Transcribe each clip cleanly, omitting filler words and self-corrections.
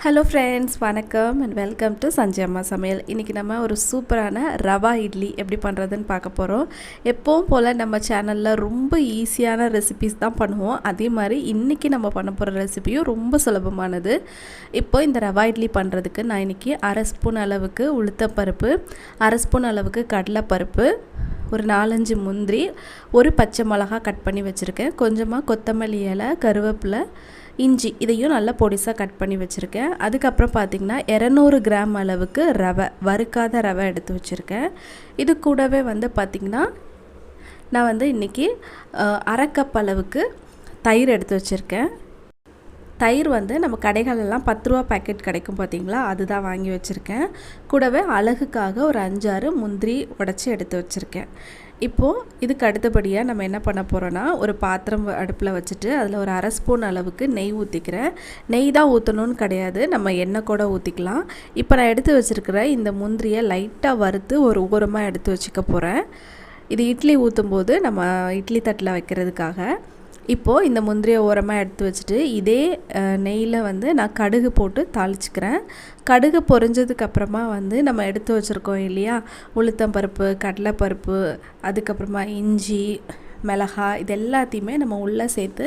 Hello friends, வணக்கம் and welcome to Sanjay அம்மா சமையல். இன்றைக்கி நம்ம ஒரு சூப்பரான ரவா இட்லி எப்படி பண்ணுறதுன்னு பார்க்க போகிறோம். எப்பவும் போல் நம்ம சேனலில் ரொம்ப ஈஸியான ரெசிபீஸ் தான் பண்ணுவோம். அதே மாதிரி இன்றைக்கி நம்ம பண்ண போகிற ரெசிபியும் ரொம்ப சுலபமானது. இப்போ இந்த ரவா இட்லி பண்ணுறதுக்கு நான் இன்றைக்கி 1/2 ஸ்பூன் அளவுக்கு உளுத்தப்பருப்பு, 1/2 ஸ்பூன் அளவுக்கு கடலைப்பருப்பு, ஒரு 4-5 முந்திரி, ஒரு பச்சை மிளகா கட் பண்ணி வச்சுருக்கேன், கொஞ்சமாக கொத்தமல்லி இலை, கருவேப்பிலை, இஞ்சி இதையும் நல்லா பொடிசாக கட் பண்ணி வச்சுருக்கேன். அதுக்கப்புறம் பார்த்திங்கன்னா 200 கிராம் அளவுக்கு ரவை, வறுக்காத ரவை எடுத்து வச்சுருக்கேன். இது கூடவே பார்த்திங்கன்னா நான் இன்றைக்கி 1/2 கப் அளவுக்கு தயிர் எடுத்து வச்சுருக்கேன். தயிர் நம்ம கடைகளெல்லாம் 10 ரூபா பேக்கெட் கிடைக்கும் பார்த்திங்களா, அதுதான் வாங்கி வச்சுருக்கேன். கூடவே அழகுக்காக ஒரு 5-6 முந்திரி உடச்சி எடுத்து வச்சுருக்கேன். இப்போது இதுக்கு அடுத்தபடியாக நம்ம என்ன பண்ண போகிறோன்னா, ஒரு பாத்திரம் அடுப்பில் வச்சுட்டு அதில் ஒரு 1/2 ஸ்பூன் அளவுக்கு நெய் ஊற்றிக்கிறேன். நெய் தான் ஊற்றணும்னு கிடையாது, நம்ம எண்ணெய் கூட ஊற்றிக்கலாம். இப்போ நான் எடுத்து வச்சுருக்கிற இந்த முந்திரியை லைட்டாக வறுத்து ஒரு ஓரமாக எடுத்து வச்சுக்க போகிறேன். இது இட்லி ஊற்றும்போது நம்ம இட்லி தட்டில் வைக்கிறதுக்காக. இப்போது இந்த முந்திரியை ஓரமாக எடுத்து வச்சுட்டு இதே நெய்யில் நான் கடுகு போட்டு தாளிச்சிக்கிறேன். கடுகு பொரிஞ்சதுக்கப்புறமா நம்ம எடுத்து வச்சுருக்கோம் இல்லையா, உளுத்தம்பருப்பு, கடலைப்பருப்பு, அதுக்கப்புறமா இஞ்சி, மிளகாய், இது எல்லாத்தையுமே நம்ம உள்ளே சேர்த்து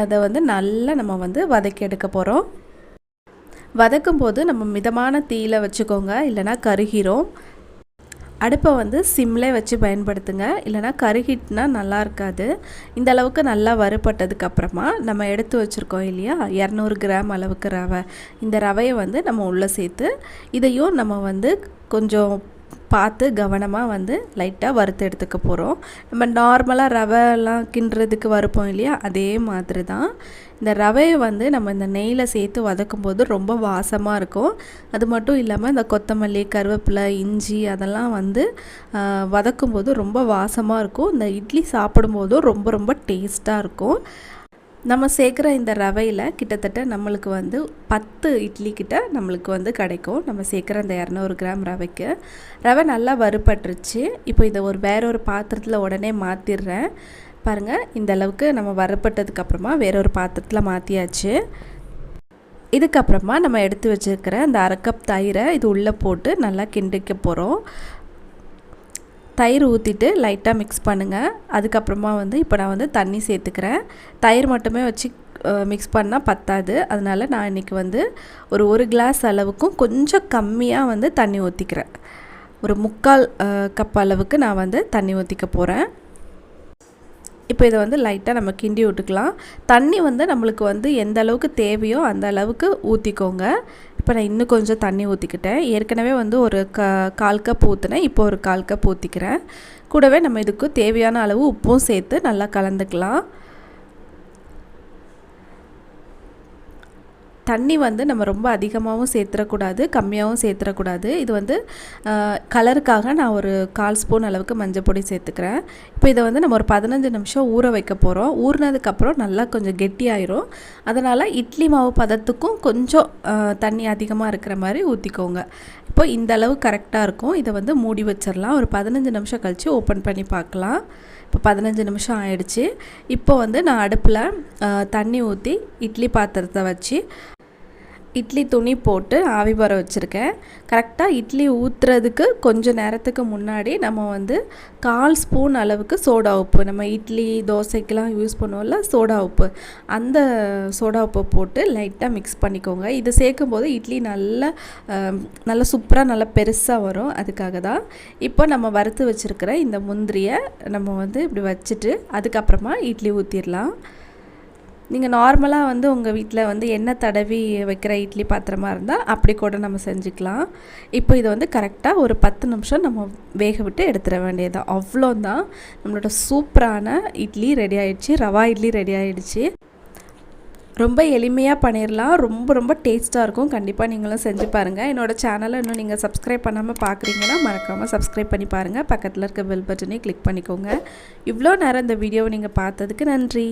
அதை நல்லா நம்ம வதக்கி எடுக்க போகிறோம். வதக்கும்போது நம்ம மிதமான தீயில் வச்சுக்கோங்க, இல்லைனா கருகிரும். அடுப்பை சிம்லே வச்சு பயன்படுத்துங்க, இல்லைனா கருகிட்டுனா நல்லா இருக்காது. இந்த அளவுக்கு நல்லா வறுபட்டதுக்கப்புறமா நம்ம எடுத்து வச்சுருக்கோம் இல்லையா 200 கிராம் அளவுக்கு ரவை, இந்த ரவையை நம்ம உள்ளே சேர்த்து இதையும் நம்ம கொஞ்சம் பார்த்து கவனமாக லைட்டாக வறுத்து எடுத்துக்க போகிறோம். நம்ம நார்மலாக ரவைலாம் கிண்டுறதுக்கு வறுப்போம் இல்லையா, அதே மாதிரி தான் இந்த ரவையை நம்ம இந்த நெய்யில் சேர்த்து வதக்கும்போது ரொம்ப வாசமாக இருக்கும். அது மட்டும் இல்லாமல் இந்த கொத்தமல்லி, கருவேப்பிலை, இஞ்சி அதெல்லாம் வதக்கும்போது ரொம்ப வாசமாக இருக்கும். இந்த இட்லி சாப்பிடும்போதும் ரொம்ப ரொம்ப டேஸ்ட்டாக இருக்கும். நம்ம சேர்க்குற இந்த ரவையில் கிட்டத்தட்ட நம்மளுக்கு 10 இட்லி கிட்ட நம்மளுக்கு கிடைக்கும். நம்ம சேர்க்குற இந்த 200 கிராம் ரவைக்கு. ரவை நல்லா வறுபட்டுருச்சு. இப்போ இதை வேற ஒரு பாத்திரத்தில் உடனே மாற்றிடுறேன். பாருங்கள், இந்த அளவுக்கு நம்ம வறுபட்டதுக்கப்புறமா வேற ஒரு பாத்திரத்தில் மாற்றியாச்சு. இதுக்கப்புறமா நம்ம எடுத்து வச்சுருக்கிற அந்த 1/2 கப் தயிரை இது உள்ளே போட்டு நல்லா கிண்டிக்க போகிறோம். தயிர் ஊற்றிட்டு லைட்டாக மிக்ஸ் பண்ணுங்கள். அதுக்கப்புறமா இப்போ நான் தண்ணி சேர்த்துக்கிறேன். தயிர் மட்டுமே வச்சு மிக்ஸ் பண்ணால் பத்தாது, அதனால் நான் இன்றைக்கி ஒரு கிளாஸ் அளவுக்கும் கொஞ்சம் கம்மியாக தண்ணி ஊற்றிக்கிறேன். ஒரு 3/4 கப் அளவுக்கு நான் தண்ணி ஊற்றிக்க போகிறேன். இப்போ இதை லைட்டாக நம்ம கிண்டி விட்டுக்கலாம். தண்ணி நம்மளுக்கு எந்த அளவுக்கு தேவையோ அந்த அளவுக்கு ஊற்றிக்கோங்க. இப்போ நான் இன்னும் கொஞ்சம் தண்ணி ஊற்றிக்கிட்டேன். ஏற்கனவே ஒரு 1/4 கப் ஊற்றினேன், இப்போ ஒரு 1/4 கப் ஊற்றிக்கிறேன். கூடவே நம்ம இதுக்கு தேவையான அளவு உப்பும் சேர்த்து நல்லா கலந்துக்கலாம். தண்ணி நம்ம ரொம்ப அதிகமாகவும் சேர்த்துடக்கூடாது, கம்மியாகவும் சேர்த்துடக்கூடாது. இது கலருக்காக நான் ஒரு 1/4 ஸ்பூன் அளவுக்கு மஞ்சள் பொடி சேர்த்துக்கிறேன். இப்போ இதை நம்ம ஒரு 15 நிமிஷம் ஊற வைக்க போகிறோம். ஊறினதுக்கப்புறம் நல்லா கொஞ்சம் கெட்டியாயிரும். அதனால் இட்லி மாவு பதத்துக்கும் கொஞ்சம் தண்ணி அதிகமாக இருக்கிற மாதிரி ஊற்றிக்கோங்க. இப்போ இந்த அளவு கரெக்டாக இருக்கும். இதை மூடி வச்சிடலாம். ஒரு 15 நிமிஷம் கழித்து ஓப்பன் பண்ணி பார்க்கலாம். இப்போ 15 நிமிஷம் ஆயிடுச்சு. இப்போ நான் அடுப்பில் தண்ணி ஊற்றி இட்லி பாத்திரத்தை வச்சு இட்லி துணி போட்டு ஆவி வர வச்சுருக்கேன். கரெக்டாக இட்லி ஊற்றுறதுக்கு கொஞ்சம் நேரத்துக்கு முன்னாடி நம்ம 1/4 ஸ்பூன் அளவுக்கு சோடா உப்பு, நம்ம இட்லி தோசைக்கெலாம் யூஸ் பண்ணுவோம்ல சோடா உப்பு, அந்த சோடா உப்பை போட்டு லைட்டாக மிக்ஸ் பண்ணிக்கோங்க. இது சேர்க்கும்போது இட்லி நல்லா சூப்பராக நல்லா பெருசாக வரும், அதுக்காக தான். இப்போ நம்ம வறுத்து வச்சுருக்கிற இந்த முந்திரியை நம்ம இப்படி வச்சுட்டு அதுக்கப்புறமா இட்லி ஊற்றிடலாம். நீங்கள் நார்மலாக உங்கள் வீட்டில் எண்ணெய் தடவி வைக்கிற இட்லி பாத்திரமாக இருந்தால் அப்படி கூட நம்ம செஞ்சுக்கலாம். இப்போ இதை கரெக்டாக ஒரு 10 நிமிஷம் நம்ம வேக விட்டு எடுத்துட வேண்டியதுதான். அவ்வளோதான், நம்மளோட சூப்பரான இட்லி ரெடி ஆகிடுச்சு. ரவா இட்லி ரெடி ஆகிடுச்சு. ரொம்ப எளிமையாக பண்ணிடலாம், ரொம்ப ரொம்ப டேஸ்ட்டாக இருக்கும். கண்டிப்பாக நீங்களும் செஞ்சு பாருங்கள். என்னோடய சேனலை இன்னும் நீங்கள் சப்ஸ்கிரைப் பண்ணாமல் பார்க்குறீங்கன்னா மறக்காமல் சப்ஸ்கிரைப் பண்ணி பாருங்கள். பக்கத்தில் இருக்க பெல் பட்டனையும் கிளிக் பண்ணிக்கோங்க. இவ்வளோ நேரம் இந்த வீடியோவை நீங்கள் பார்த்ததுக்கு நன்றி.